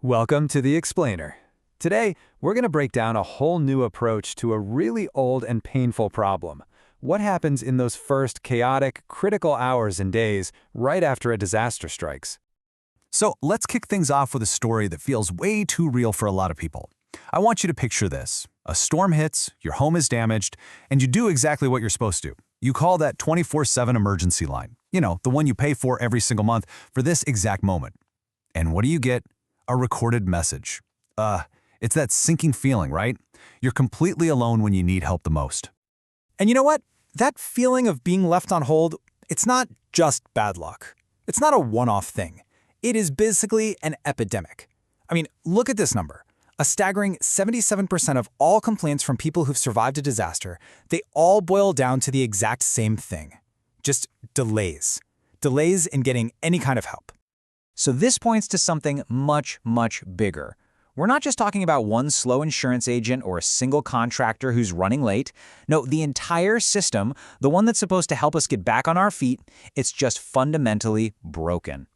Welcome to The Explainer. Today, we're going to break down a whole new approach to a really old and painful problem. What happens in those first chaotic, critical hours and days right after a disaster strikes? So let's kick things off with a story that feels way too real for a lot of people. I want you to picture this. A storm hits, your home is damaged, and you do exactly what you're supposed to. You call that 24/7 emergency line. The one you pay for every single month for this exact moment. And what do you get? A recorded message. It's that sinking feeling, right? You're completely alone when you need help the most. And you know what? That feeling of being left on hold, it's not just bad luck. It's not a one-off thing. It is basically an epidemic. I mean, look at this number. A staggering 77% of all complaints from people who've survived a disaster, they all boil down to the exact same thing. Just delays. Delays in getting any kind of help. So this points to something much, much bigger. We're not just talking about one slow insurance agent or a single contractor who's running late. No, the entire system, the one that's supposed to help us get back on our feet, it's just fundamentally broken.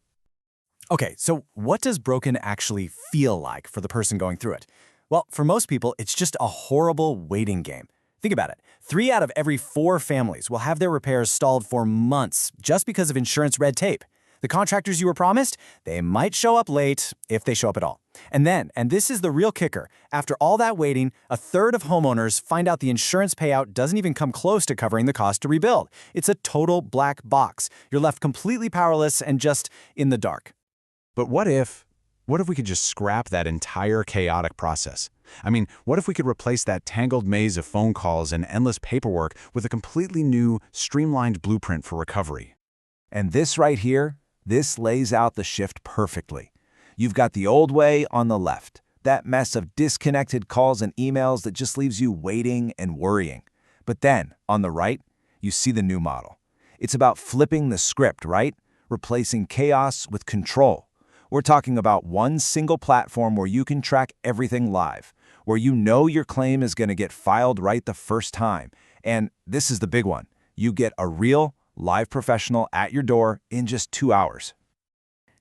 Okay, so what does broken actually feel like for the person going through it? Well, for most people, it's just a horrible waiting game. Think about it. 3 out of every 4 families will have their repairs stalled for months just because of insurance red tape. The contractors you were promised, they might show up late, if they show up at all. And this is the real kicker, after all that waiting, a third of homeowners find out the insurance payout doesn't even come close to covering the cost to rebuild. It's a total black box. You're left completely powerless and just in the dark. But what if we could just scrap that entire chaotic process? I mean, what if we could replace that tangled maze of phone calls and endless paperwork with a completely new, streamlined blueprint for recovery? And this right here, this lays out the shift perfectly. You've got the old way on the left, that mess of disconnected calls and emails that just leaves you waiting and worrying. But then, on the right, you see the new model. It's about flipping the script, right? Replacing chaos with control. We're talking about one single platform where you can track everything live, where you know your claim is going to get filed right the first time. And this is the big one. You get a real, live professional at your door in just 2 hours.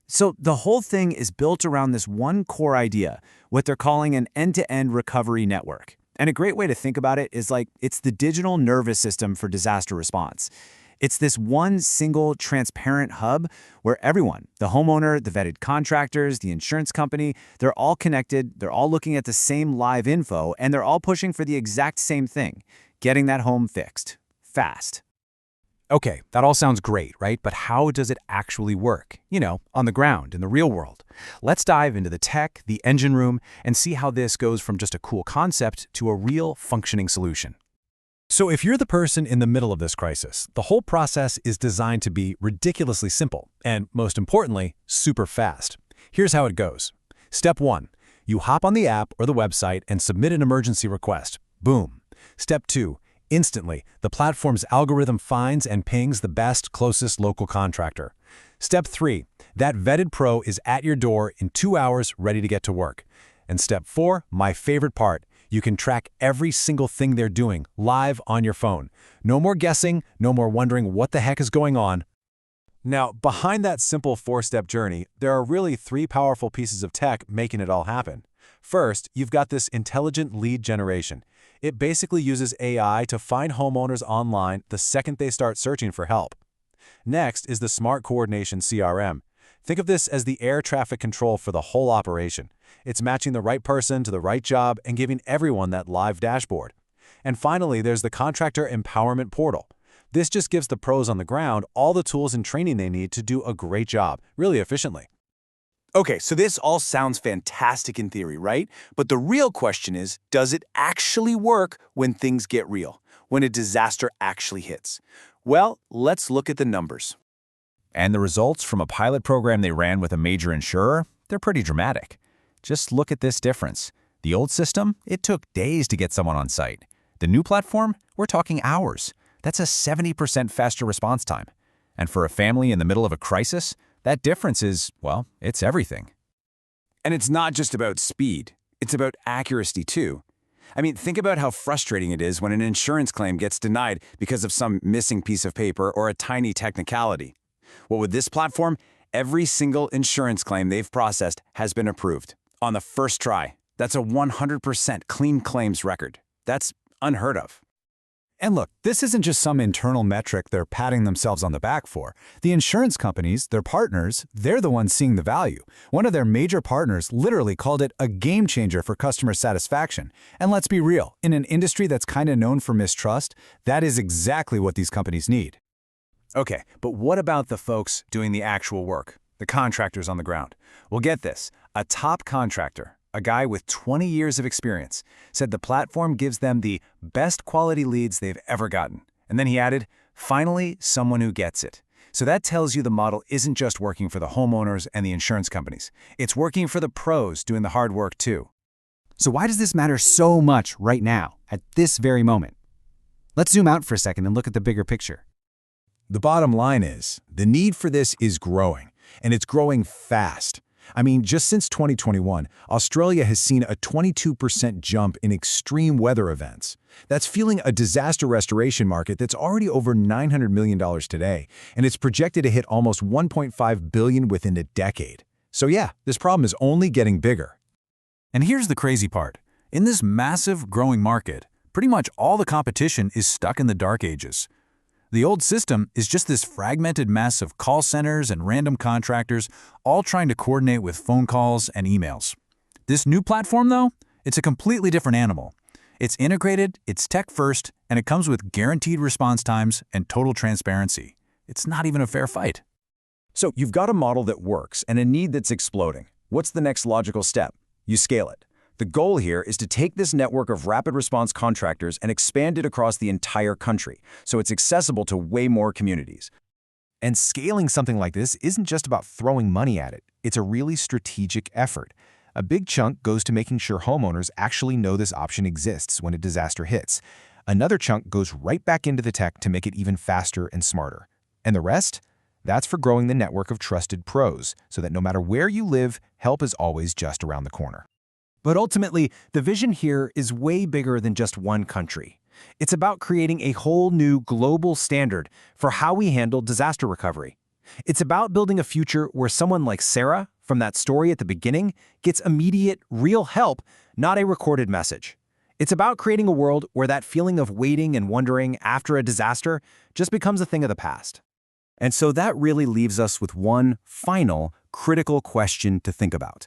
So the whole thing is built around this one core idea, what they're calling an end-to-end recovery network. And a great way to think about it is like it's the digital nervous system for disaster response. It's this one single transparent hub where everyone, the homeowner, the vetted contractors, the insurance company, they're all connected, they're all looking at the same live info, and they're all pushing for the exact same thing, getting that home fixed, fast. Okay, that all sounds great, right? But how does it actually work? On the ground, in the real world. Let's dive into the tech, the engine room, and see how this goes from just a cool concept to a real functioning solution. So if you're the person in the middle of this crisis, the whole process is designed to be ridiculously simple and, most importantly, super fast. Here's how it goes. Step 1. You hop on the app or the website and submit an emergency request. Boom. Step 2. Instantly, the platform's algorithm finds and pings the best, closest local contractor. Step 3. That vetted pro is at your door in 2 hours, ready to get to work. And Step 4, my favorite part, you can track every single thing they're doing live on your phone. No more guessing, no more wondering what the heck is going on. Now, behind that simple 4-step journey, there are really 3 powerful pieces of tech making it all happen. First, you've got this intelligent lead generation. It basically uses AI to find homeowners online the second they start searching for help. Next is the Smart Coordination CRM. Think of this as the air traffic control for the whole operation. It's matching the right person to the right job and giving everyone that live dashboard. And finally, there's the Contractor Empowerment Portal. This just gives the pros on the ground all the tools and training they need to do a great job, really efficiently. Okay, so this all sounds fantastic in theory, right? But the real question is, does it actually work when things get real, when a disaster actually hits? Well, let's look at the numbers. And the results from a pilot program they ran with a major insurer, they're pretty dramatic. Just look at this difference. The old system, it took days to get someone on site. The new platform, we're talking hours. That's a 70% faster response time. And for a family in the middle of a crisis, that difference is, well, it's everything. And it's not just about speed. It's about accuracy, too. I mean, think about how frustrating it is when an insurance claim gets denied because of some missing piece of paper or a tiny technicality. Well, with this platform, every single insurance claim they've processed has been approved, on the first try. That's a 100% clean claims record. That's unheard of. And look, this isn't just some internal metric they're patting themselves on the back for. The insurance companies, their partners, they're the ones seeing the value. One of their major partners literally called it a game changer for customer satisfaction. And let's be real, in an industry that's kind of known for mistrust, that is exactly what these companies need. Okay, but what about the folks doing the actual work? The contractors on the ground? Well, get this. A top contractor, a guy with 20 years of experience, said the platform gives them the best quality leads they've ever gotten. And then he added, finally, someone who gets it. So that tells you the model isn't just working for the homeowners and the insurance companies. It's working for the pros doing the hard work too. So why does this matter so much right now, at this very moment? Let's zoom out for a second and look at the bigger picture. The bottom line is, the need for this is growing, and it's growing fast. I mean, just since 2021, Australia has seen a 22% jump in extreme weather events. That's fueling a disaster restoration market that's already over $900 million today, and it's projected to hit almost $1.5 billion within a decade. So yeah, this problem is only getting bigger. And here's the crazy part. In this massive, growing market, pretty much all the competition is stuck in the dark ages. The old system is just this fragmented mess of call centers and random contractors, all trying to coordinate with phone calls and emails. This new platform, though, it's a completely different animal. It's integrated, it's tech-first, and it comes with guaranteed response times and total transparency. It's not even a fair fight. So you've got a model that works and a need that's exploding. What's the next logical step? You scale it. The goal here is to take this network of rapid response contractors and expand it across the entire country, so it's accessible to way more communities. And scaling something like this isn't just about throwing money at it. It's a really strategic effort. A big chunk goes to making sure homeowners actually know this option exists when a disaster hits. Another chunk goes right back into the tech to make it even faster and smarter. And the rest? That's for growing the network of trusted pros, so that no matter where you live, help is always just around the corner. But ultimately, the vision here is way bigger than just one country. It's about creating a whole new global standard for how we handle disaster recovery. It's about building a future where someone like Sarah, from that story at the beginning, gets immediate, real help, not a recorded message. It's about creating a world where that feeling of waiting and wondering after a disaster just becomes a thing of the past. And so that really leaves us with one final, critical question to think about.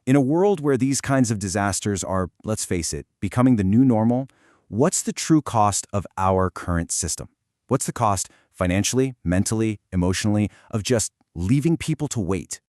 In a world where these kinds of disasters are, let's face it, becoming the new normal, what's the true cost of our current system? What's the cost financially, mentally, emotionally, of just leaving people to wait?